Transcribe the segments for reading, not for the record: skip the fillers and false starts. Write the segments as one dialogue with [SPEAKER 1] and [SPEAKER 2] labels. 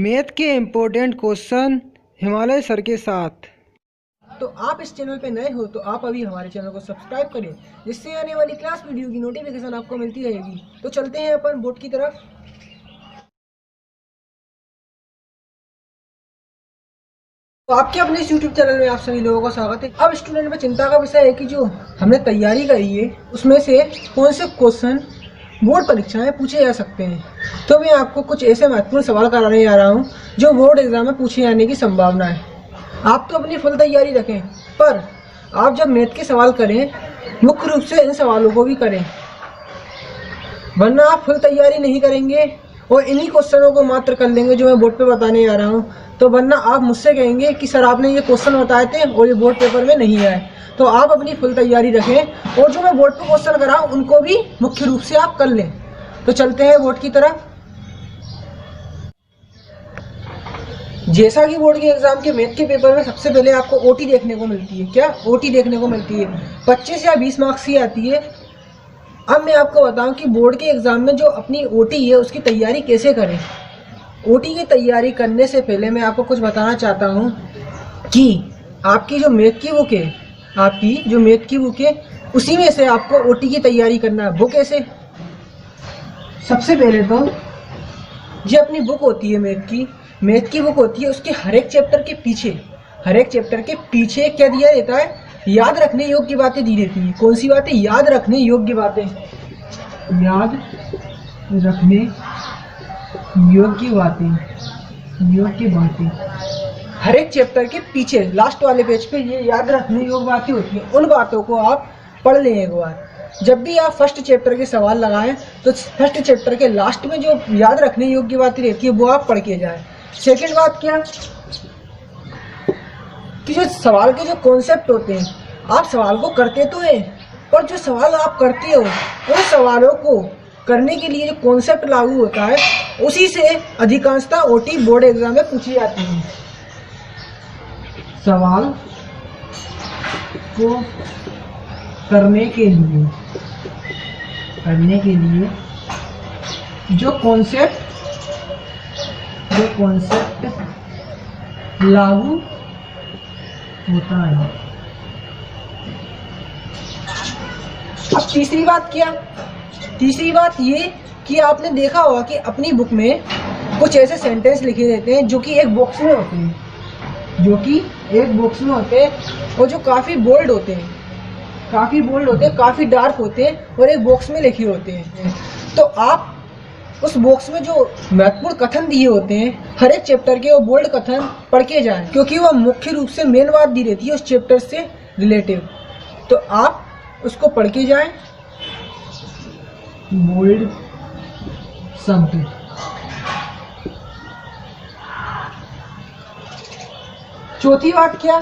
[SPEAKER 1] Math के important question Himalaya sir के साथ।
[SPEAKER 2] तो आप इस चैनल पे नए हो तो आप अभी हमारे चैनल को सब्सक्राइब करें, जिससे आने वाली क्लास वीडियो की नोटिफिकेशन आपको मिलती रहेगी। तो चलते हैं अपन बोर्ड की तरफ। तो आपके अपने इस यूट्यूब चैनल में आप सभी लोगों का स्वागत है। अब स्टूडेंट में चिंता का विषय है कि जो हमने तैयारी करी है उसमें से कौन से क्वेश्चन बोर्ड परीक्षा में पूछे जा सकते हैं। तो मैं आपको कुछ ऐसे महत्वपूर्ण सवाल कराने जा रहा हूँ जो बोर्ड एग्जाम में पूछे जाने की संभावना है। आप तो अपनी फुल तैयारी रखें, पर आप जब मैथ के सवाल करें मुख्य रूप से इन सवालों को भी करें, वरना आप फुल तैयारी नहीं करेंगे और इन्हीं क्वेश्चनों को मात्र कर लेंगे जो मैं बोर्ड पे बताने जा रहा हूँ। तो वरना आप मुझसे कहेंगे कि सर आपने ये क्वेश्चन बताए थे और ये बोर्ड पेपर में नहीं आए। तो आप अपनी फुल तैयारी रखें और जो मैं बोर्ड पे क्वेश्चन कराऊँ उनको भी मुख्य रूप से आप कर लें। तो चलते हैं बोर्ड की तरफ। जैसा कि बोर्ड के एग्जाम के मैथ के पेपर में सबसे पहले आपको ओटी देखने को मिलती है। क्या ओटी देखने को मिलती है? 25 या 20 मार्क्स की आती है। अब मैं आपको बताऊं कि बोर्ड के एग्जाम में जो अपनी ओटी है उसकी तैयारी कैसे करें। ओटी की तैयारी करने से पहले मैं आपको कुछ बताना चाहता हूं कि आपकी जो मैथ की बुक है, उसी में से आपको ओटी की तैयारी करना है। वो कैसे? सबसे पहले तो ये अपनी बुक होती है, मैथ की बुक होती है। उसके हर एक चैप्टर के पीछे क्या दिया रहता है? याद रखने योग्य बातें दी रहती हैं। कौन सी बातें? याद रखने योग्य बातें। हर एक चैप्टर के पीछे लास्ट वाले पेज पे ये याद रखने योग्य बातें होती हैं। उन बातों को आप पढ़ लें एक बार। जब भी आप फर्स्ट चैप्टर के सवाल लगाएं तो फर्स्ट चैप्टर के लास्ट में जो याद रखने योग्य बातें रहती है वो आप पढ़ के जाएं। सेकेंड बात क्या कि जो सवाल के जो कॉन्सेप्ट होते हैं, आप सवाल को करते तो हैं, पर जो सवाल आप करते हो उन सवालों को करने के लिए जो कॉन्सेप्ट लागू होता है उसी से अधिकांशतः ओटी बोर्ड एग्जाम में पूछी जाती है। सवाल को करने के लिए जो कॉन्सेप्ट लागू होता है। अब तीसरी बात क्या? तीसरी बात ये कि आपने देखा होगा कि अपनी बुक में कुछ ऐसे सेंटेंस लिखे रहते हैं जो कि एक बॉक्स में होते हैं, और जो काफ़ी बोल्ड होते हैं, काफ़ी डार्क होते हैं और एक बॉक्स में लिखे होते हैं। तो आप उस बॉक्स में जो महत्वपूर्ण कथन दिए होते हैं हर एक चैप्टर के, वो बोल्ड कथन पढ़ के जाएं, क्योंकि वो मुख्य रूप से मेन बात दी रहती है उस चैप्टर से रिलेटिव। तो आप उसको पढ़ के जाएं। बोल्ड शब्द। चौथी बात क्या?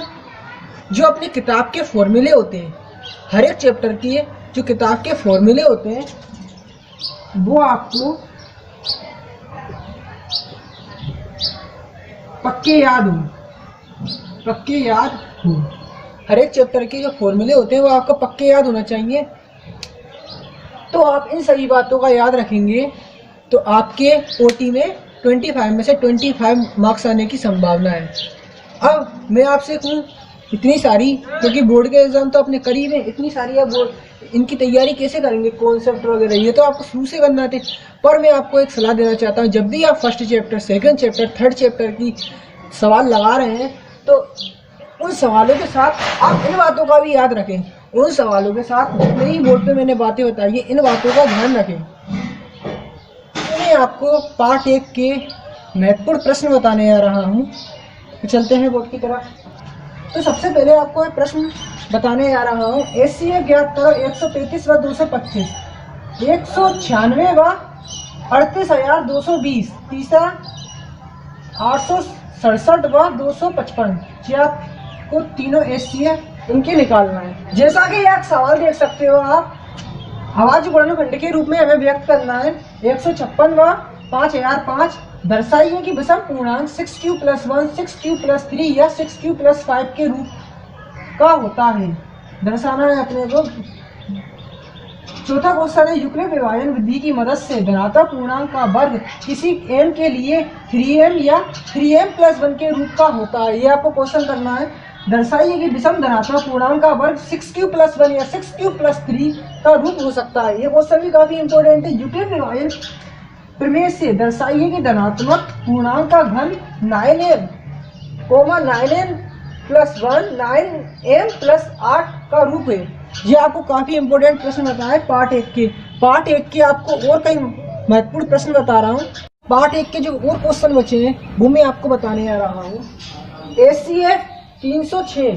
[SPEAKER 2] जो अपनी किताब के फॉर्मूले होते हैं, हर एक चैप्टर की जो किताब के फॉर्मूले होते हैं वो आपको पक्के याद हो। हर एक चैप्टर के जो फॉर्मूले होते हैं वो आपको पक्के याद होना चाहिए। तो आप इन सभी बातों का याद रखेंगे तो आपके ओटी में 25 में से 25 मार्क्स आने की संभावना है। अब मैं आपसे कहूँ इतनी सारी, क्योंकि बोर्ड के एग्जाम तो अपने करीब है, इतनी सारी आप बोर्ड इनकी तैयारी कैसे करेंगे? कॉन्सेप्ट वगैरह ये तो आपको शुरू से करना थे। पर मैं आपको एक सलाह देना चाहता हूँ, जब भी आप first chapter, second chapter, third chapter की सवाल लगा रहे हैं तो उन सवालों के साथ आप इन बातों का भी याद रखें। उन सवालों के साथ जितने ही बोर्ड पे मैंने बातें बताई है इन बातों का ध्यान रखें। तो मैं आपको पार्ट 1 के महत्वपूर्ण प्रश्न बताने जा रहा हूँ। तो चलते हैं बोर्ड की तरफ। तो सबसे पहले आपको एक प्रश्न बताने जा रहा हूँ। एचसीएफ ज्ञात करो। 133 व 225, 196 व 38,220, तीसरा 867 व 255। आपको तीनों एचसीएफ इनके निकालना है। जैसा कि एक सवाल देख सकते हो आप, आवाज वर्णखंड के रूप में हमें व्यक्त करना है। 156 व 5005 दर्शाइए कि विषम पूर्णांक 6q + 1, 6q + 3 या 6q + 5 के रूप का होता है। दर्शाना है अपने को। चौथा क्वेश्चन है यूक्लिड विभाजन विधि की मदद से धनात्मक पूर्णांक का वर्ग किसी m के लिए 3m या 3m+1 के रूप का होता है। ये आपको क्वेश्चन करना है। दर्शाइए कि विषम धनात्मक पूर्णांक का वर्ग 6q+1 या 6q+3 का रूप हो सकता है। ये क्वेश्चन भी काफी इंपॉर्टेंट है। यूक्लिड विभाजन प्रमेय से दर्शाइए कि धनात्मक पूर्णांक का घन 9m, 9n+1 9m+8 का रूप है। ये आपको काफी इंपॉर्टेंट प्रश्न बताया है पार्ट 1 के। पार्ट 1 के आपको और कई महत्वपूर्ण प्रश्न बता रहा हूँ। पार्ट 1 के जो और क्वेश्चन बचे हैं वो मैं आपको बताने जा रहा हूँ। ACF 306,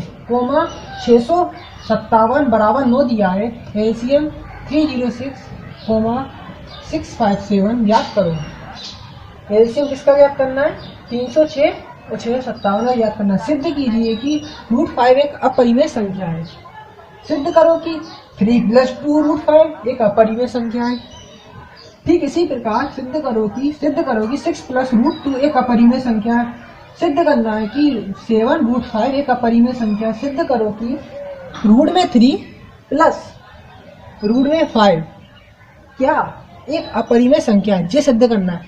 [SPEAKER 2] 657 बराबर 9 दिया है। LCM 306, 657 याद करो। LCM किसका याद करना है? 306 और 657 का याद करना है। सिद्ध कीजिए कि √5 एक अपरिमेय संख्या है। सिद्ध करो कि 3+2 √5 एक अपरिमेय संख्या है। ठीक इसी प्रकार सिद्ध करो कि 6+√2 एक अपरिमेय संख्या है। सिद्ध करना है कि 7√5 एक अपरिमेय संख्या है। सिद्ध करो कि √3 प्लस √5 क्या एक अपरिमेय संख्या है। ये सिद्ध करना है।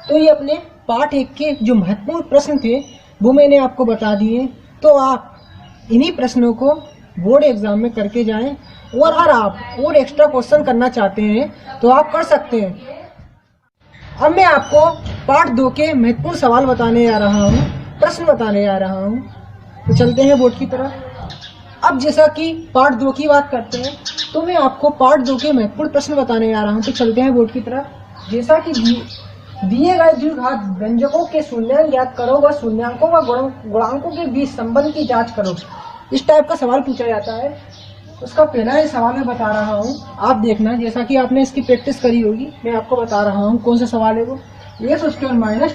[SPEAKER 2] तो ये अपने पार्ट 1 के जो महत्वपूर्ण प्रश्न थे वो मैंने आपको बता दिए। तो आप इन्हीं प्रश्नों को बोर्ड एग्जाम में करके जाएं और अगर आप और एक्स्ट्रा क्वेश्चन करना चाहते हैं तो आप कर सकते हैं। अब मैं आपको पार्ट 2 के महत्वपूर्ण सवाल बताने जा रहा हूँ, प्रश्न बताने जा रहा हूँ। तो चलते हैं बोर्ड की तरफ। अब जैसा कि पार्ट 2 की बात करते हैं तो मैं आपको पार्ट 2 के महत्वपूर्ण प्रश्न बताने जा रहा हूँ। तो चलते हैं बोर्ड की तरफ। जैसा कि दिए गए द्विघात व्यंजकों के शून्यांक ज्ञात करो व शून्यांकों व गुणांकों के बीच संबंध की जांच करो। इस टाइप का सवाल पूछा जाता है। उसका पहला ही सवाल मैं बता रहा हूँ, आप देखना। जैसा कि आपने इसकी प्रैक्टिस करी होगी, मैं आपको बता रहा हूँ कौन सा सवाल है वो। x² -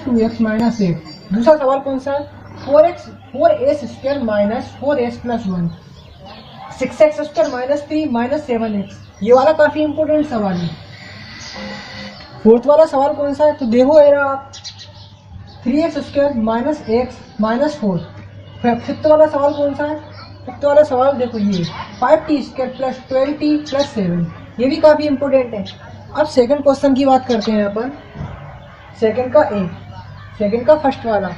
[SPEAKER 2] 2x - 8। दूसरा सवाल कौन सा है? 4s² - 4s+1। 6x² - 3 - 7x। ये वाला काफी इंपोर्टेंट सवाल है। फोर्थ वाला सवाल कौन सा है? तो देखो आप 3x² - x - 4। फिफ्थ वाला सवाल कौन सा है? फिफ्थ वाला सवाल देखो ये 5t² + 12t + 7। ये भी काफी इंपोर्टेंट है। अब सेकंड क्वेश्चन की बात करते हैं अपन। सेकंड का फर्स्ट वाला,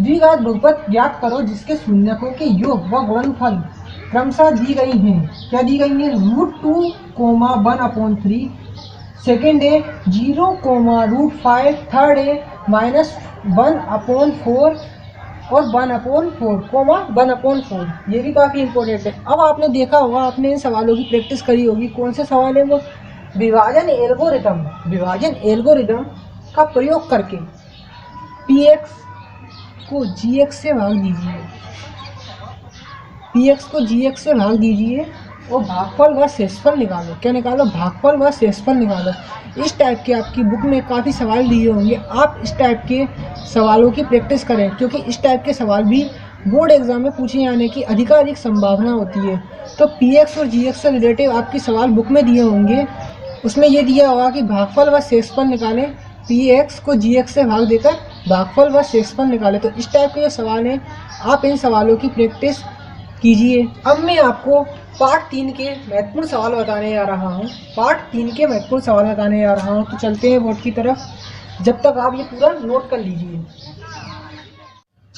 [SPEAKER 2] द्विघात बहुपद ज्ञात करो जिसके शून्यकों के योग व गुणनफल क्रमशः दी गई हैं। क्या दी गई है? √2, 1/3। सेकेंड है 0, √5। थर्ड है -1/4 और 1/4, 1/4। ये भी काफी इंपॉर्टेंट है। अब आपने देखा होगा, आपने इन सवालों की प्रैक्टिस करी होगी। कौन से सवाल है वो? विभाजन एल्गोरिदम का प्रयोग करके px को gx से भाग दीजिए और भागफल व शेषफल निकालो। क्या निकालो? भागफल व शेषफल निकालो। इस टाइप के आपकी बुक में काफ़ी सवाल दिए होंगे। आप इस टाइप के सवालों की प्रैक्टिस करें, क्योंकि इस टाइप के सवाल भी बोर्ड एग्जाम में पूछे जाने की अधिकाधिक संभावना होती है। तो px और gx से रिलेटिव आपकी सवाल बुक में दिए होंगे। उसमें ये दिया होगा कि भागफल व शेषफल निकालें। px को gx से भाग देकर भागफल व शेषफल निकालें। तो इस टाइप के जो सवाल हैं, आप इन सवालों की प्रैक्टिस कीजिए। अब मैं आपको पार्ट 3 के महत्वपूर्ण सवाल बताने जा रहा हूँ। तो चलते हैं बोर्ड की तरफ। जब तक आप ये पूरा नोट कर लीजिए।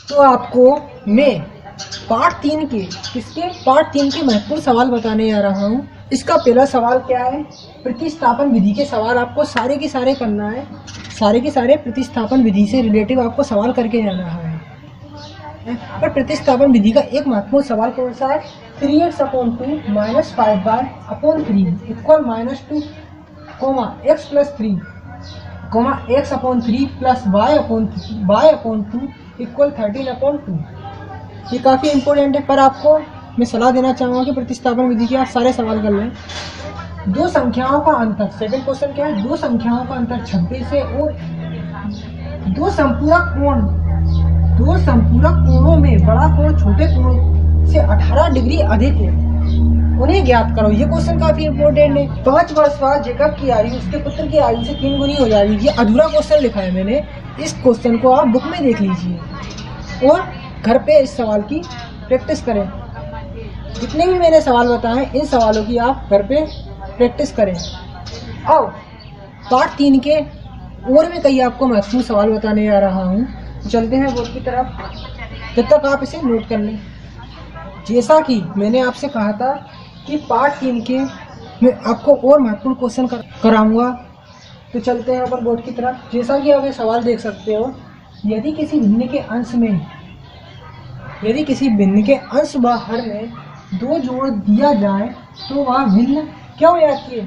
[SPEAKER 2] तो आपको मैं पार्ट 3 के महत्वपूर्ण सवाल बताने जा रहा हूँ। इसका पहला सवाल क्या है? प्रतिस्थापन विधि के सवाल आपको सारे के सारे करना है। सारे के सारे प्रतिस्थापन विधि से रिलेटिव आपको सवाल करके जाना है। पर प्रतिस्थापन विधि का एक महत्वपूर्ण सवाल कौन सा है? 3x/2 - 5/3 = -2, x+3, x/3 + y/2 = 13/2। ये काफ़ी इंपॉर्टेंट है। पर आपको मैं सलाह देना चाहूँगा कि प्रतिस्थापन विधि के आप सारे सवाल कर लें। दो संख्याओं का अंतर, सेकंड क्वेश्चन क्या है? दो संख्याओं का अंतर 26 है और दो संपूरक कोणों में बड़ा कोण छोटे कोण से 18 डिग्री अधिक है, उन्हें ज्ञात करो। ये क्वेश्चन काफी इंपॉर्टेंट है। 5 वर्ष बाद जेकब की आयु उसके पुत्र की आयु से 3 गुनी हो जाएगी। ये अधूरा क्वेश्चन लिखा है मैंने। इस क्वेश्चन को आप बुक में देख लीजिए और घर पे इस सवाल की प्रैक्टिस करें। जितने भी मैंने सवाल बताए, इन सवालों की आप घर पे प्रैक्टिस करें। आओ पार्ट 3 के और मैं कई आपको महत्वपूर्ण सवाल बताने जा रहा हूँ। चलते हैं बोर्ड की तरफ, जब तक आप इसे नोट कर लें। जैसा कि मैंने आपसे कहा था कि पार्ट 3 के मैं आपको और महत्वपूर्ण क्वेश्चन कराऊंगा। तो चलते हैं अपन बोर्ड की तरफ। जैसा कि आप ये सवाल देख सकते हो, यदि किसी भिन्न के अंश व हर में 2 जोड़ दिया जाए तो वह भिन्न क्या हो जाती है?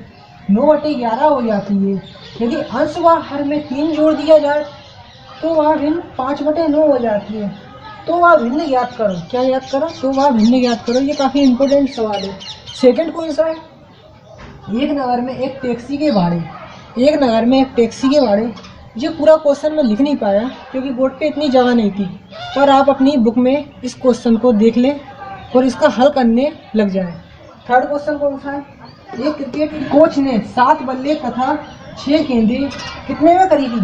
[SPEAKER 2] 9/11 हो जाती है। यदि अंश व हर में 3 जोड़ दिया जाए तो वह भिन्न 5/9 हो जाती है। तो वह भिन्न ज्ञात करो। क्या याद करो? तो वह भिन्न ज्ञात करो। ये काफ़ी इंपॉर्टेंट सवाल है। सेकंड कौन सा है? एक नगर में एक टैक्सी के भाड़े। ये पूरा क्वेश्चन मैं लिख नहीं पाया क्योंकि बोर्ड पे इतनी जगह नहीं थी, पर आप अपनी बुक में इस क्वेश्चन को देख लें और इसका हल करने लग जाएं। थर्ड क्वेश्चन कौन सा है? एक क्रिकेट कोच ने 7 बल्ले तथा 6 गेंदें कितने में खरीदी?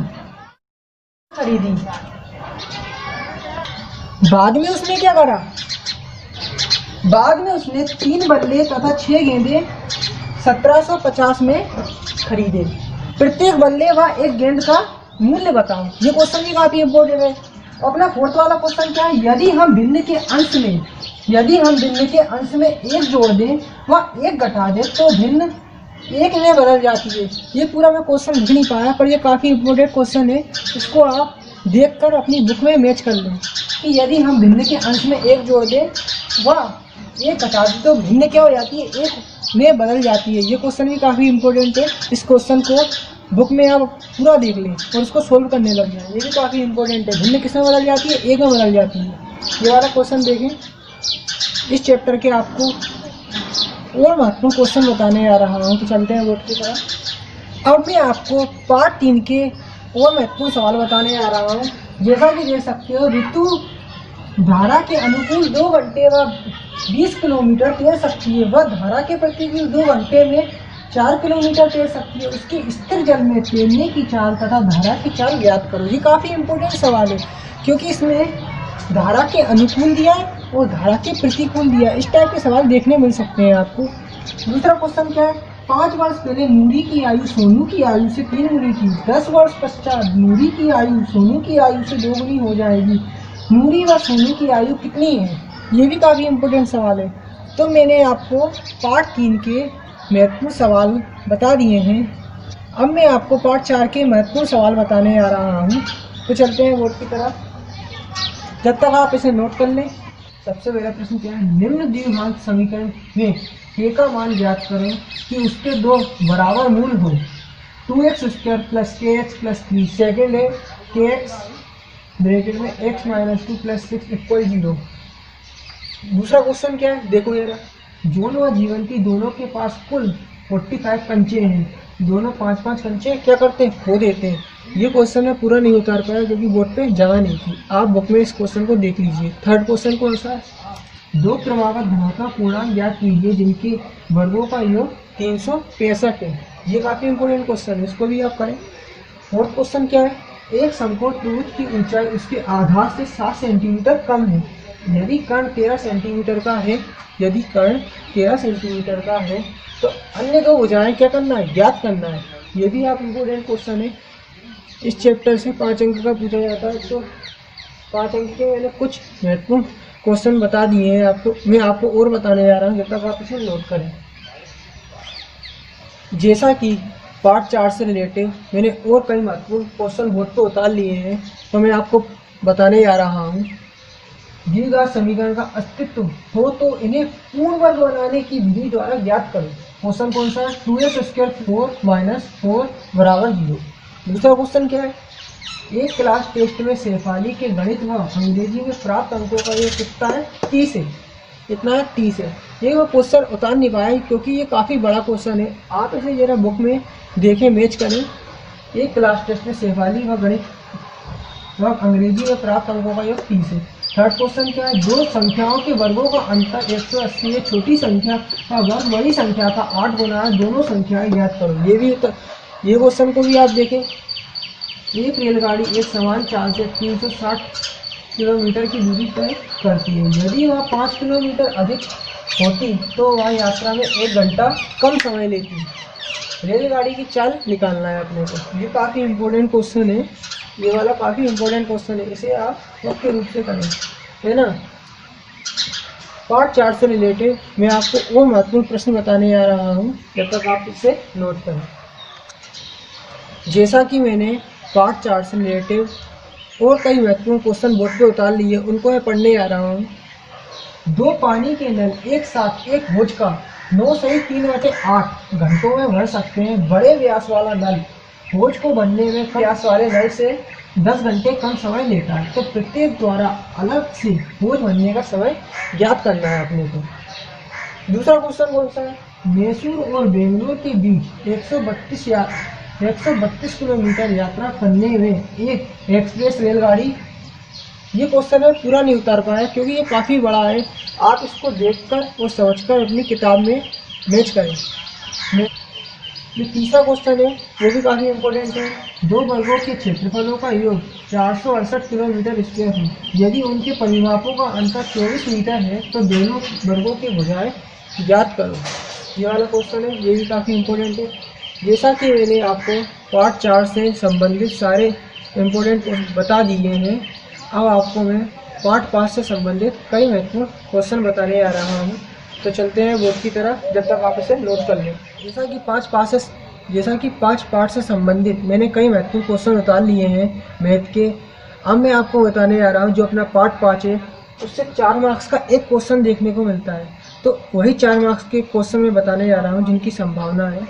[SPEAKER 2] बाद में उसने क्या करा? बाद में उसने 3 बल्ले तथा 6 गेंदें 1750 में खरीदे। प्रत्येक बल्ले व एक गेंद का मूल्य बताओ। ये क्वेश्चन भी काफी इंपॉर्टेंट है। अपना फोर्थ वाला क्वेश्चन क्या है? यदि हम भिन्न के अंश में 1 जोड़ दें व 1 घटा दें तो भिन्न 1 में बदल जाती है। ये पूरा मैं क्वेश्चन लिख नहीं पाया, पर ये काफी इंपॉर्टेंट क्वेश्चन है। इसको आप देखकर अपनी बुक में मैच कर लें कि यदि हम भिन्न के अंश में 1 जोड़ दें व 1 घटा दें तो भिन्न क्या हो जाती है? 1 में बदल जाती है। ये क्वेश्चन भी काफ़ी इंपॉर्टेंट है। इस क्वेश्चन को बुक में आप पूरा देख लें और उसको सोल्व करने लग जाए। ये भी काफ़ी इंपॉर्टेंट है। भिन्न किस में बदल जाती है? 1 में बदल जाती है। ये वाला क्वेश्चन देखें। इस चैप्टर के आपको और महत्वपूर्ण क्वेश्चन बताने आ रहा हूँ। तो चलते हैं बोर्ड की तरफ। अब मैं आपको पार्ट 3 के और महत्वपूर्ण सवाल बताने आ रहा हूँ। जैसा कि देख सकते हो, ऋतु धारा के अनुकूल 2 घंटे व 20 किलोमीटर तैर सकती है। वह धारा के प्रतिकूल 2 घंटे में 4 किलोमीटर तैर सकती है। उसके स्थिर जल में तैरने की चाल तथा धारा की चाल ज्ञात करो। ये काफ़ी इंपॉर्टेंट सवाल है क्योंकि इसमें धारा के अनुकूल दिया है और धारा के प्रतिकूल दिया है। इस टाइप के सवाल देखने मिल सकते हैं आपको। दूसरा क्वेश्चन क्या है? 5 वर्ष पहले नूरी की आयु सोनू की आयु से 3 गुनी थी। 10 वर्ष पश्चात नूरी की आयु सोनू की आयु से 2 गुनी हो जाएगी। नूरी व सोनू की आयु कितनी है? ये भी काफ़ी इंपॉर्टेंट सवाल है। तो मैंने आपको पार्ट 3 के महत्वपूर्ण सवाल बता दिए हैं। अब मैं आपको पार्ट 4 के महत्वपूर्ण सवाल बताने आ रहा हूँ। तो चलते हैं बोर्ड की तरफ, जब तक आप इसे नोट कर लें। सबसे पहला प्रश्न क्या है? निम्न द्विघात समीकरण में k का मान ज्ञात करें कि उसके 2 बराबर मूल हो। 2x² + kx + 3। सेकेंड है kx ब्रैकेट में x - 2 + 6 = 0। दूसरा क्वेश्चन क्या है? देखो जरा, जॉन व जीवंती दोनों के पास कुल 45 कंचे हैं। दोनों 5-5 कंचे क्या करते हैं? खो देते हैं। ये क्वेश्चन मैं पूरा नहीं उतार पाया क्योंकि बोर्ड पे जगह नहीं थी। आप बुक में इस क्वेश्चन को देख लीजिए। थर्ड क्वेश्चन कौन सा है? 2 क्रमागत धनात्मक पूर्णांक ज्ञात कीजिए जिनके वर्गों का योग 365 है। ये काफ़ी इंपॉर्टेंट क्वेश्चन है, इसको भी आप करें। फोर्थ क्वेश्चन क्या है? एक समकोण त्रिभुज की ऊंचाई उसके आधार से 7 सेंटीमीटर कम है। यदि कर्ण 13 सेंटीमीटर का है तो अन्य 2 भुजाएं क्या करना है? ज्ञात करना है। ये भी आप इम्पोर्टेंट क्वेश्चन है। इस चैप्टर से 5 अंक का पूछा जाता है। तो 5 अंक के मैंने कुछ महत्वपूर्ण क्वेश्चन बता दिए हैं आपको। मैं आपको और बताने जा रहा हूँ, जब तक आप इसे नोट करें। जैसा कि पार्ट 4 से रिलेटेड मैंने और कई महत्वपूर्ण क्वेश्चन बोर्ड पर उतार लिए हैं, तो मैं आपको बताने जा रहा हूँ। द्विघात समीकरण का अस्तित्व हो तो इन्हें पूर्ण वर्ग बनाने की विधि द्वारा ज्ञात करो। क्वेश्चन कौन सा है? 2x² 4 - 4 = 0। दूसरा क्वेश्चन क्या है? एक क्लास टेस्ट में शेफाली के गणित व अंग्रेजी में प्राप्त अंकों का ये कितना है? 30 है। इतना है 30 है। ये वो क्वेश्चन उतार नहीं पाया क्योंकि ये काफ़ी बड़ा क्वेश्चन है। आप इसे जरा बुक में देखें, मैच करें। एक क्लास टेस्ट में शेफाली व गणित व अंग्रेजी में प्राप्त अंकों का योग 30 है। थर्ड क्वेश्चन क्या है? 2 संख्याओं के वर्गों का अंतर 180 है। छोटी संख्या का वर्ग बड़ी संख्या का 8 गुना है। दोनों संख्याएं ज्ञात करो। ये क्वेश्चन को भी आप देखें। एक रेलगाड़ी एक समान चाल से 360 किलोमीटर की दूरी तय करती है। यदि वह 5 किलोमीटर अधिक होती तो वह यात्रा में 1 घंटा कम समय लेती। रेलगाड़ी की चाल निकालना है अपने को। ये काफ़ी इम्पोर्टेंट क्वेश्चन है, ये वाला काफ़ी इम्पोर्टेंट क्वेश्चन है, इसे आप मुख्य रूप से करें, है ना। पार्ट 4 से रिलेटेड मैं आपको और महत्वपूर्ण प्रश्न बताने जा रहा हूँ, जब तक आप इसे नोट करें। जैसा कि मैंने पार्ट 4 से रिलेटेड और कई महत्वपूर्ण क्वेश्चन बोर्ड पे उतार लिए, उनको मैं पढ़ने जा रहा हूँ। 2 पानी के नल एक साथ एक होज का 9 सही 3/8 घंटों में भर सकते हैं। बड़े व्यास वाला नल होज को भरने में कम व्यास वाले नल से 10 घंटे कम समय लेता है। तो प्रत्येक द्वारा अलग से होज भरने का समय ज्ञात करना है अपने को। दूसरा क्वेश्चन कौन सा है? मैसूर और बेंगलोर के बीच 132 किलोमीटर यात्रा करने में एक एक्सप्रेस रेलगाड़ी। ये क्वेश्चन मैं पूरा नहीं उतार पाया क्योंकि ये काफ़ी बड़ा है, आप इसको देखकर और समझकर अपनी किताब में मैच करें। ये तीसरा क्वेश्चन है, वो भी काफ़ी इम्पोर्टेंट है। 2 वर्गों के क्षेत्रफलों का योग 468 किलोमीटर स्क्वायर है। यदि उनके परिमापों का अंतर 24 मीटर है तो दोनों वर्गों की भुजाएं ज्ञात करो। ये वाला क्वेश्चन है, ये भी काफ़ी इम्पोर्टेंट है। जैसा कि मैंने आपको पार्ट 4 से संबंधित सारे इम्पोर्टेंट बता दिए हैं, अब आपको मैं पार्ट 5 से संबंधित कई महत्वपूर्ण क्वेश्चन बताने जा रहा हूँ। तो चलते हैं बोर्ड की तरफ, जब तक आप इसे नोट कर लें। जैसा कि पाँच पार्ट से संबंधित मैंने कई महत्वपूर्ण क्वेश्चन उतार लिए हैं मैथ के। अब मैं आपको बताने जा रहा हूँ जो अपना पार्ट 5 है, उससे 4 मार्क्स का एक क्वेश्चन देखने को मिलता है। तो वही 4 मार्क्स के क्वेश्चन मैं बताने जा रहा हूँ जिनकी संभावना है।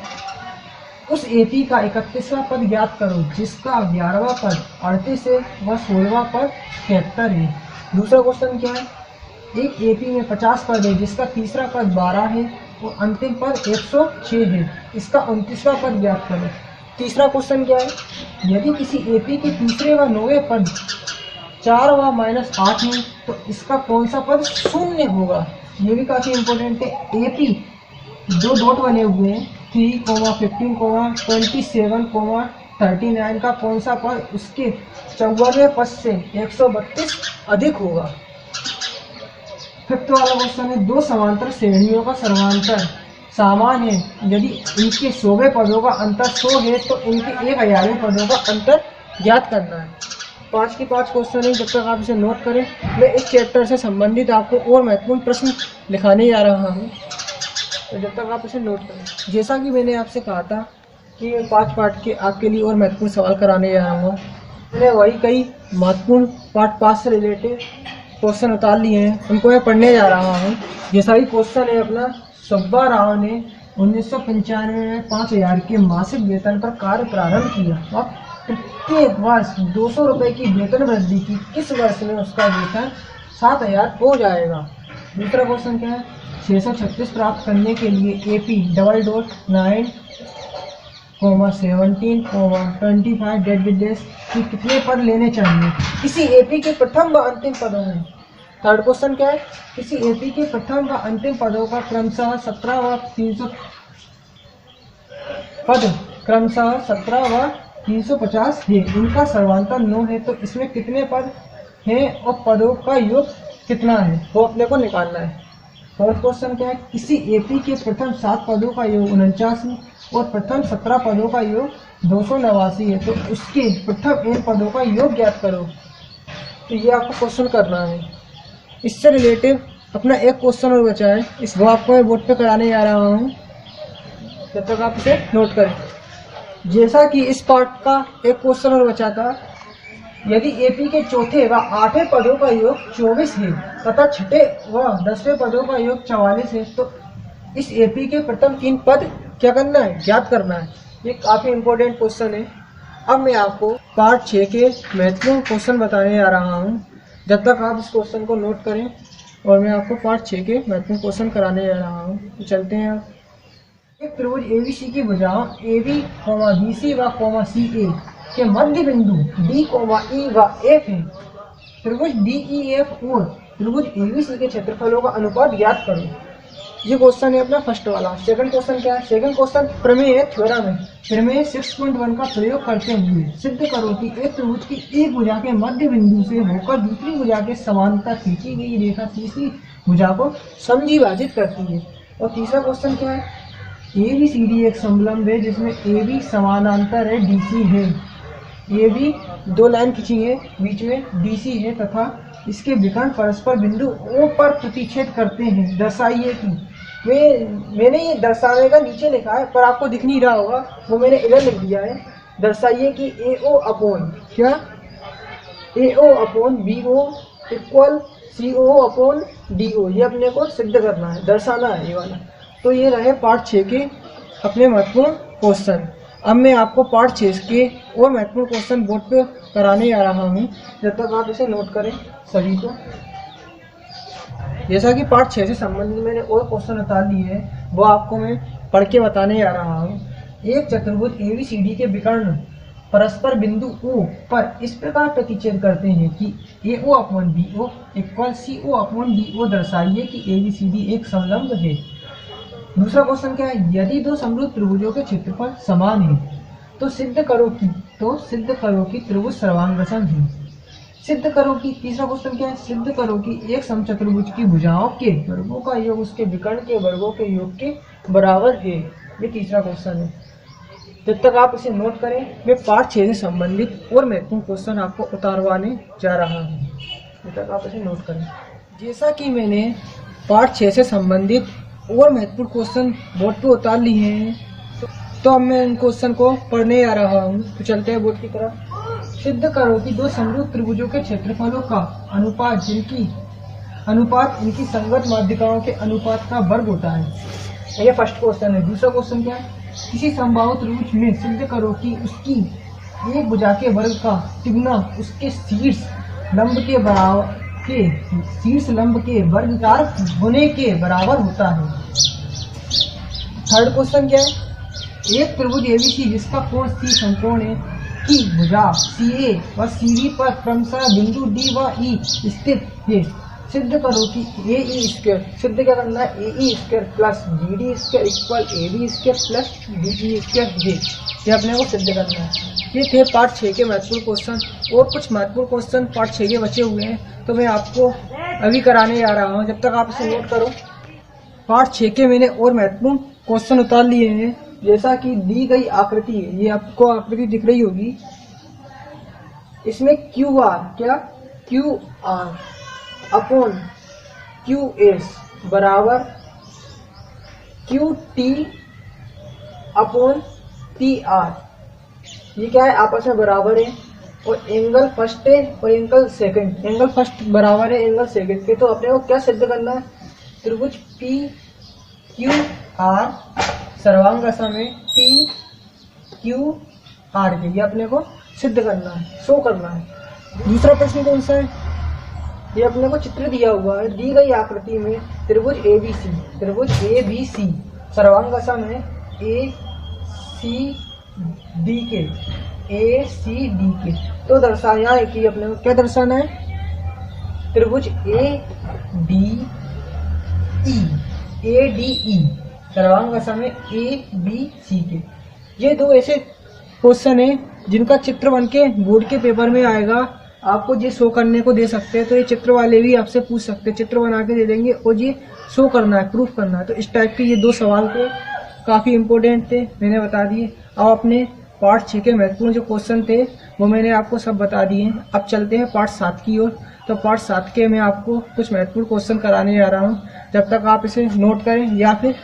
[SPEAKER 2] उस एपी का 31वां पद ज्ञात करो जिसका 11वां पद 38 है व 16वां पद 73 है। दूसरा क्वेश्चन क्या है? एक एपी में 50 पद है जिसका तीसरा पद 12 है और अंतिम पद 106 है, इसका 29वां पद ज्ञात करो। तीसरा क्वेश्चन क्या है? यदि किसी एपी के तीसरे व 9वें पद 4 व -8 है तो इसका कौन सा पद शून्य होगा। ये भी काफ़ी इम्पोर्टेंट है। एपी 2 डॉट बने हुए हैं, 3, 15, 27, 39 का कौन सा पद उसके 54वें पद से 132 अधिक होगा। फिफ्थ वाला क्वेश्चन है, 2 समांतर श्रेणियों का सर्वांतर समान है। यदि इनके 100वें पदों का अंतर 100 है तो इनके 1000वें पदों का अंतर ज्ञात करना है। 5 के 5 क्वेश्चन है, जब तक आप इसे नोट करें। मैं इस चैप्टर से संबंधित आपको और महत्वपूर्ण प्रश्न लिखाने जा रहा हूँ, तो जब तक आप इसे नोट करें। जैसा कि मैंने आपसे कहा था कि 5 पार्ट के आपके लिए और महत्वपूर्ण सवाल कराने जा रहा हूँ। मैंने वही कई महत्वपूर्ण पार्ट 5 से रिलेटेड क्वेश्चन उतार लिए हैं, उनको मैं पढ़ने जा रहा हूँ। जैसा कि क्वेश्चन है अपना, सुब्बा राव ने 1995 में 5000 के मासिक वेतन पर कार्य प्रारंभ किया और प्रत्येक वर्ष 200 रुपये की वेतन वृद्धि की। किस वर्ष में उसका वेतन 7000 हो जाएगा। दूसरा क्वेश्चन क्या है? 636 प्राप्त करने के लिए AP :9, 17, 25 डेड की कितने पद लेने चाहिए किसी एपी के प्रथम व अंतिम पदों में। थर्ड क्वेश्चन क्या है? किसी एपी के प्रथम व अंतिम पदों का क्रमशः 17 व 300 पद क्रमशः 17 व 350 है। इनका सर्वांतर 9 है तो इसमें कितने पद हैं और पदों का योग कितना है वो अपने को निकालना है। फोर्थ क्वेश्चन क्या है? किसी एपी के प्रथम 7 पदों का योग 49 और प्रथम 17 पदों का योग 289 है तो उसके प्रथम n पदों का योग ज्ञात करो। तो ये आपको क्वेश्चन करना है। इससे रिलेटेड अपना एक क्वेश्चन और बचा है, इस वो आपको मैं बोर्ड पे कराने जा रहा हूँ, जब तक आप इसे नोट करें। जैसा कि इस पार्ट का एक क्वेश्चन और बचा था, यदि एपी के चौथे व 8वें पदों का योग 24 है तथा छठे व 10वें पदों का योग 44 है तो इस एपी के प्रथम 3 पद क्या करना है? ज्ञात करना है। ये काफ़ी इम्पोर्टेंट क्वेश्चन है। अब मैं आपको पार्ट 6 के महत्वपूर्ण क्वेश्चन बताने जा रहा हूँ, जब तक आप इस क्वेश्चन को नोट करें और मैं आपको पार्ट 6 के महत्वपूर्ण क्वेश्चन कराने जा रहा हूँ। तो चलते हैं आप। एक त्रिभुज ABC की भुजाओं AB, BC व CA के मध्य बिंदु D, E व F है। त्रिभुज DEF और त्रिभुज ABC के क्षेत्रफलों का अनुपात ज्ञात करो। ये क्वेश्चन है अपना फर्स्ट वाला। सेकंड क्वेश्चन क्या है? सेकंड क्वेश्चन प्रमेय है, थ्योरम है। प्रमेय 6.1 का प्रयोग करते हुए सिद्ध करो कि एक त्रिभुज की एक भुजा के मध्य बिंदु से होकर दूसरी भुजा के समांतर खींची गई रेखा तीसरी भुजा को समद्विभाजित करती है। और तीसरा क्वेश्चन क्या है? ए बी सी डी एक समलंब है जिसमें ए बी समानांतर है डी सी है। ए बी दो लाइन खींची है, बीच में डी सी है तथा इसके विकर्ण परस्पर बिंदु ओ पर प्रतिच्छेद करते हैं। दर्शाइए कि मैंने ये दर्शाने का नीचे लिखा है पर आपको दिख नहीं रहा होगा, वो मैंने इधर लिख दिया है। दर्शाइए कि ए ओ अपॉन क्या A O upon B O equal C O upon D O, ये अपने को सिद्ध करना है, दर्शाना है ये वाला। तो ये रहे पार्ट 6 के अपने महत्वपूर्ण क्वेश्चन। अब मैं आपको पार्ट 6 के और महत्वपूर्ण क्वेश्चन बोर्ड पे कराने आ रहा हूँ, जब तक आप इसे नोट करें सभी को। जैसा कि पार्ट 6 से संबंधित मैंने और क्वेश्चन उतार लिए हैं, वो आपको मैं पढ़ के बताने आ रहा हूँ। एक चतुर्भुज ABCD के विकर्ण परस्पर बिंदु O पर इस प्रकार प्रतिच्छेद करते हैं कि AO upon BO equal CO upon DO। दर्शाइए कि ABCD एक समलंब है। दूसरा क्वेश्चन क्या है? यदि दो समरूप त्रिभुजों के क्षेत्रफल समान है तो सिद्ध करो कि त्रिभुज सर्वांगसम है। सिद्ध करो कि तीसरा क्वेश्चन क्या है? सिद्ध करो कि एक समचतुर्भुज की भुजाओं के वर्गों का योग उसके विकर्ण के वर्गों के योग के बराबर है। ये तीसरा क्वेश्चन है। जब तक आप इसे नोट करें, मैं पार्ट 6 से संबंधित और महत्वपूर्ण क्वेश्चन आपको उतारवाने जा रहा हूँ। जब तक आप इसे नोट करें। जैसा कि मैंने पार्ट 6 से संबंधित और महत्वपूर्ण क्वेश्चन बोर्ड पे उतार लिए हैं, तो अब मैं इन क्वेश्चन को पढ़ने आ रहा हूँ। तो चलते हैं बोर्ड की तरफ। सिद्ध करो कि दो समरूप त्रिभुजों के क्षेत्रफलों का अनुपात इनकी संगत माध्यिकाओं के अनुपात का वर्ग होता है। ये फर्स्ट क्वेश्चन है। दूसरा क्वेश्चन क्या है? किसी समबाहु त्रिभुज में सिद्ध करो कि उसकी एक भुजा के वर्ग का तिगुना उसके शीर्ष लंब के वर्ग 4 होने के बराबर होता है। थर्ड क्वेश्चन क्या है? एक त्रिभुज ABC जिसका कोण C समकोण है की भुजा CA व CD पर क्रमशः बिंदु D व E स्थित है। सिद्ध करो कि AE स्क्वायर, सिद्ध क्या करना है? AE square plus BD square equal AB square plus DE square है। ये अपने को सिद्ध करना है। ये थे पार्ट 6 के महत्वपूर्ण क्वेश्चन। और कुछ महत्वपूर्ण क्वेश्चन पार्ट 6 के बचे हुए हैं, तो मैं आपको अभी कराने जा रहा हूँ। जब तक आप इसे नोट करो। पार्ट 6 के मैंने और महत्वपूर्ण क्वेश्चन उतार लिए हैं। जैसा कि दी गई आकृति है, ये आपको आकृति दिख रही होगी। इसमें QR अपॉन QS बराबर QT अपॉन PR। ये क्या है? आपस में बराबर है। और एंगल फर्स्ट है और एंगल सेकंड। एंगल फर्स्ट बराबर है एंगल सेकंड के। तो अपने को क्या सिद्ध करना है? त्रिभुज PQR सर्वांगसम है TQR के। ये अपने को सिद्ध करना है, शो करना है। दूसरा प्रश्न कौन सा है? ये अपने को चित्र दिया हुआ है। दी गई आकृति में त्रिभुज ABC सर्वांगसम है ACD के। तो दर्शाया है कि अपने को क्या दर्शाना है? त्रिभुज ADE सर्वांगसम है ABC के। ये दो ऐसे क्वेश्चन है जिनका चित्र बन के बोर्ड के पेपर में आएगा। आपको ये शो करने को दे सकते हैं, तो ये चित्र वाले भी आपसे पूछ सकते हैं, चित्र बना के दे देंगे और ये शो करना है, प्रूफ करना है। तो इस टाइप के ये 2 सवाल थे, काफी इंपॉर्टेंट थे, मैंने बता दिए। अब अपने पार्ट 6 के महत्वपूर्ण जो क्वेश्चन थे वो मैंने आपको सब बता दिए। अब चलते हैं पार्ट 7 की ओर। तो पार्ट 7 के मैं आपको कुछ महत्वपूर्ण क्वेश्चन कराने जा रहा हूँ। जब तक आप इसे नोट करें या फिर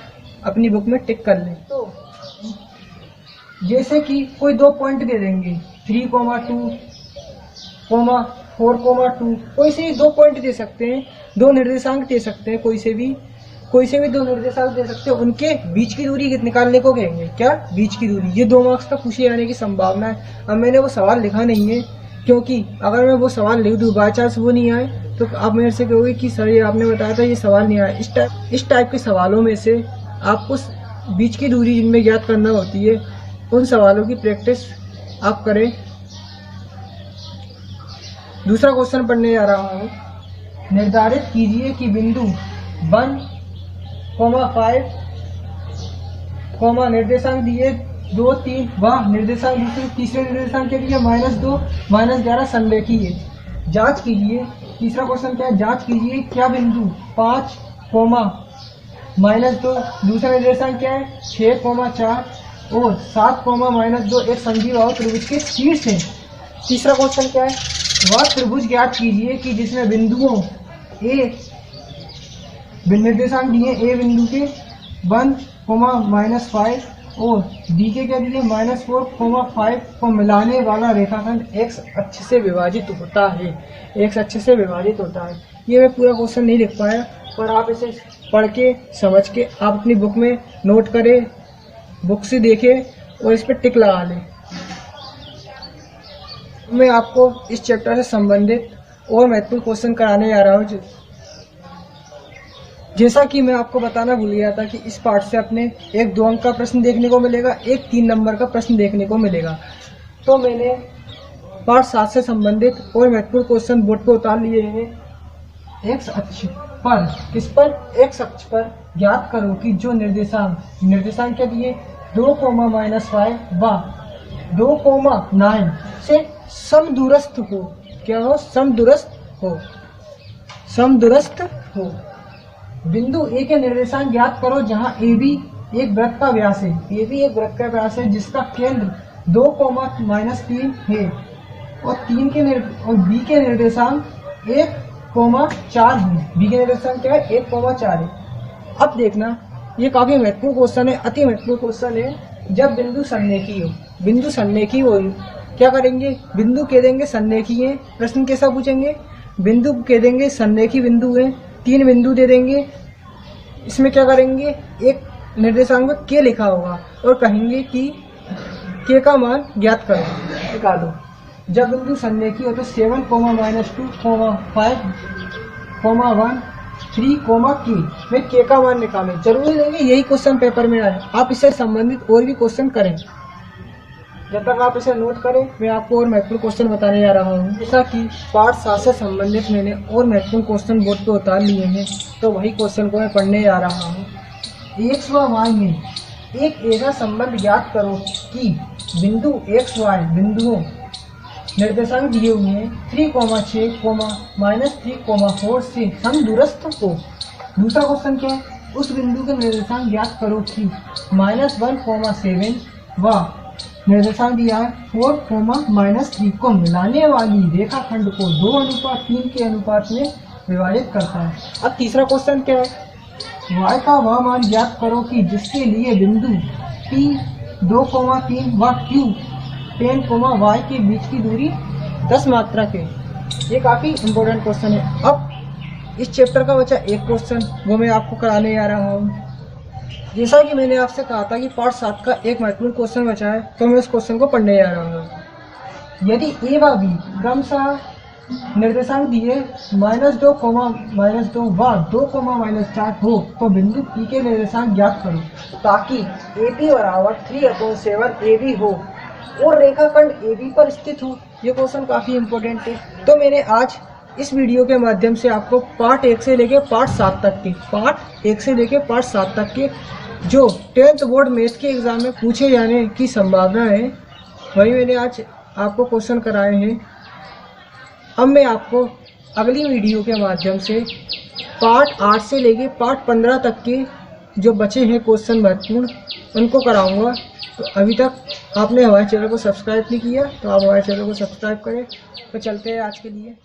[SPEAKER 2] अपनी बुक में टिक कर लें। तो जैसे कि कोई 2 पॉइंट दे देंगे 3,2, 4,2, कोई से भी 2 पॉइंट दे सकते हैं, 2 निर्देशांक दे सकते हैं, कोई से भी 2 निर्देशांक दे सकते हैं। उनके बीच की दूरी निकालने को कहेंगे क्या? बीच की दूरी। ये 2 मार्क्स का पूछे जाने की संभावना है। अब मैंने वो सवाल लिखा नहीं है, क्योंकि अगर मैं वो सवाल लिख दूँ, बाई चांस वो नहीं आए, तो आप मेरे से कहोगे कि सर ये आपने बताया था ये सवाल नहीं आया। इस टाइप के सवालों में से आपको बीच की दूरी जिनमें ज्ञात करना होती है, उन सवालों की प्रैक्टिस आप करें। दूसरा क्वेश्चन पढ़ने जा रहा हूँ। निर्धारित कीजिए कि बिंदु 1 5, निर्देशांक दिए 2, 3, वह निर्देशांक तीसरे निर्देशांक के लिए -2, -11 संरेखीय है। जांच कीजिए, तीसरा क्वेश्चन क्या है, जांच कीजिए क्या बिंदु 5, -2 दूसरा निर्देशांक क्या है 6, 4 और 7, -2 एक समद्विबाहु त्रिभुज के शीर्ष है। तीसरा क्वेश्चन क्या है, वह त्रिभुज ज्ञात कीजिए कि जिसमें बिंदुओं ए निर्देशांक दिए ए बिंदु के 1, -5 और डी के क्या दिए -4, 5 को मिलाने वाला रेखाखंड एक्स अक्ष से विभाजित होता है। एक्स अक्ष से विभाजित होता है। ये मैं पूरा क्वेश्चन नहीं लिख पाया, पर आप इसे पढ़ के समझ के आप अपनी बुक में नोट करें, बुक से देखें और इस पर टिक लगा लें। मैं आपको इस चैप्टर से संबंधित और महत्वपूर्ण क्वेश्चन कराने जा रहा हूँ। जैसा कि मैं आपको बताना भूल गया था कि इस पार्ट से अपने एक 2 अंक का प्रश्न देखने को मिलेगा, एक 3 नंबर का प्रश्न देखने को मिलेगा। तो मैंने पार्ट 7 से संबंधित और महत्वपूर्ण क्वेश्चन बोर्ड पर उतार लिए हैं। एक्स अक्ष पर, किस पर, एक्स अक्ष पर ज्ञात करो कि जो निर्देशांक क्या दिए 2, -5 व 2, 9 से समदूरस्थ हो। क्या हो, समदूरस्थ हो। बिंदु ए के निर्देशांक ज्ञात करो जहां ए बी एक वृत्त का व्यास है। ए बी एक वृत्त का व्यास है जिसका केंद्र 2, -3 है और बी के निर्देशांक 1, 4 है। बी के निर्देशांक क्या है 1, 4 है। अब देखना, ये काफी महत्वपूर्ण क्वेश्चन है, अति महत्वपूर्ण क्वेश्चन है। जब बिंदु सन्रेखी हो क्या करेंगे, बिंदु कह देंगे सन्रेखी है। प्रश्न कैसा पूछेंगे, बिंदु कह देंगे सन्रेखी बिंदु है, 3 बिंदु दे देंगे। इसमें क्या करेंगे, एक निर्देशांक में के लिखा होगा और कहेंगे कि के का मान ज्ञात करो, दिखा दो। जब बिंदु सन्रेखी हो तो 7, -2, 5, 1, 3, के में के का मान निकालें। जरूरी नहीं यही क्वेश्चन पेपर में आए, आप इससे संबंधित और भी क्वेश्चन करें। जब तक आप इसे नोट करें, मैं आपको और महत्वपूर्ण क्वेश्चन बताने जा रहा हूँ। जैसा कि पार्ट 7 से संबंधित मैंने और महत्वपूर्ण क्वेश्चन बोर्ड पे उतार लिए हैं, तो वही क्वेश्चन को मैं पढ़ने जा रहा हूँ। एक्स व वाई में एक ऐसा संबंध ज्ञात करो कि बिंदु एक्स वाई बिंदुओं निर्देशांक दिए हुए हैं 3, 6, -3, 4 से समदूरस्थ हो। दूसरा क्वेश्चन क्या है, उस बिंदु के निर्देशांक ज्ञात करो कि -1, 7 व निर्देशांक दिया है 4, -3 को मिलाने वाली रेखाखंड को 2:3 के अनुपात में विभाजित करता है। अब तीसरा क्वेश्चन क्या है, y का वह मान ज्ञात करो कि जिसके लिए बिंदु P 2, 3 व Q 10, y के बीच की दूरी 10 मात्रक है। ये काफी इम्पोर्टेंट क्वेश्चन है। अब इस चैप्टर का बचा एक क्वेश्चन, वो मैं आपको कराने जा रहा हूँ। जैसा कि मैंने आपसे कहा था कि पार्ट 7 का एक महत्वपूर्ण क्वेश्चन बचा है, तो मैं उस क्वेश्चन को पढ़ने जा रहा हूँ। यदि ए व बी क्रमशः निर्देशांक दिए -2, -2 व 2, -4 हो तो बिंदु P के निर्देशांक ज्ञात करो ताकि AB बराबर 3/7 AB हो और रेखाखंड AB पर स्थित हो। ये क्वेश्चन काफी इम्पोर्टेंट है। तो मैंने आज इस वीडियो के माध्यम से आपको पार्ट 1 से लेके पार्ट 7 तक के जो 10th बोर्ड मैथ के एग्जाम में पूछे जाने की संभावना है, वही मैंने आज आपको क्वेश्चन कराए हैं। अब मैं आपको अगली वीडियो के माध्यम से पार्ट 8 से लेके पार्ट 15 तक के जो बचे हैं क्वेश्चन महत्वपूर्ण, उनको कराऊंगा। तो अभी तक आपने हमारे चैनल को सब्सक्राइब नहीं किया तो आप हमारे चैनल को सब्सक्राइब करें। तो चलते हैं आज के लिए।